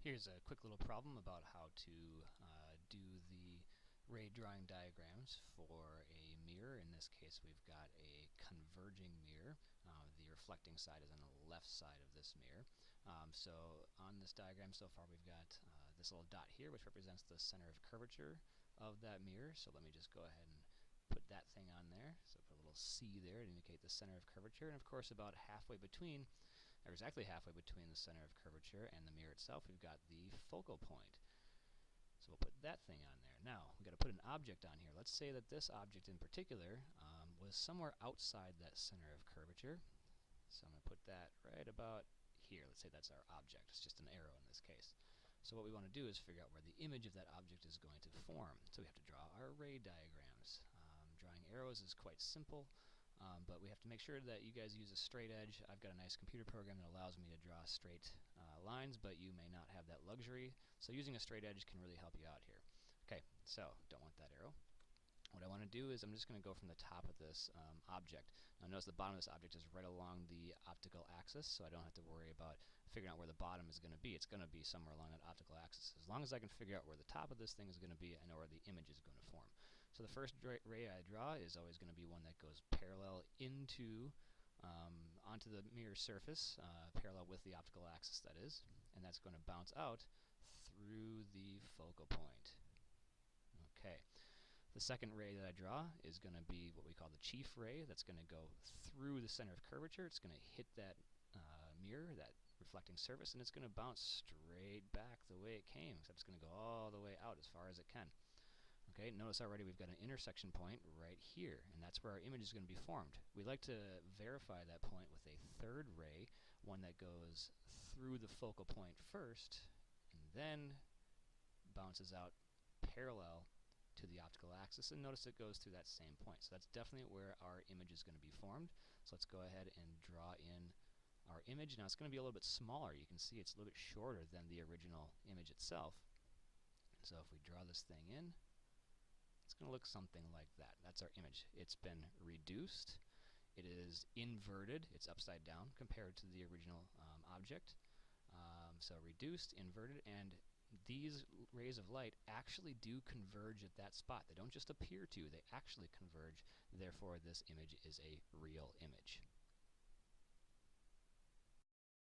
Here's a quick little problem about how to do the ray drawing diagrams for a mirror. In this case, we've got a converging mirror. The reflecting side is on the left side of this mirror. So on this diagram so far, we've got this little dot here, which represents the center of curvature of that mirror. So let me just go ahead and put that thing on there. So put a little C there to indicate the center of curvature. And of course, about halfway between, or exactly halfway between the center of curvature and the mirror itself, we've got the focal point. So we'll put that thing on there. Now, we've got to put an object on here. Let's say that this object in particular was somewhere outside that center of curvature. So I'm going to put that right about here. Let's say that's our object. It's just an arrow in this case. So what we want to do is figure out where the image of that object is going to form. So we have to draw our ray diagrams. Drawing arrows is quite simple, but we have to make sure that you guys use a straight edge. I've got a nice computer program that allows me to draw straight lines, but you may not have that luxury. So using a straight edge can really help you out here. Okay, so don't want that arrow. What I want to do is I'm just going to go from the top of this object. Now notice the bottom of this object is right along the optical axis, so I don't have to worry about figuring out where the bottom is going to be. It's going to be somewhere along that optical axis. As long as I can figure out where the top of this thing is going to be, I know where the image is going to form. So the first ray I draw is always going to be one that goes parallel into onto the mirror surface, parallel with the optical axis, that is, and that's going to bounce out through the focal point. Okay. The second ray that I draw is going to be what we call the chief ray. That's going to go through the center of curvature. It's going to hit that mirror, that reflecting surface, and it's going to bounce straight back the way it came, except it's going to go all the way out as far as it can. Okay, notice already we've got an intersection point right here, and that's where our image is going to be formed. We like to verify that point with a third ray, one that goes through the focal point first, and then bounces out parallel to the optical axis, and notice it goes through that same point. So that's definitely where our image is going to be formed. So let's go ahead and draw in our image. Now it's going to be a little bit smaller. You can see it's a little bit shorter than the original image itself. So if we draw this thing in, it's going to look something like that. That's our image. It's been reduced. It is inverted. It's upside down compared to the original object. So reduced, inverted, and these rays of light actually do converge at that spot. They don't just appear to, they actually converge. Therefore, this image is a real image.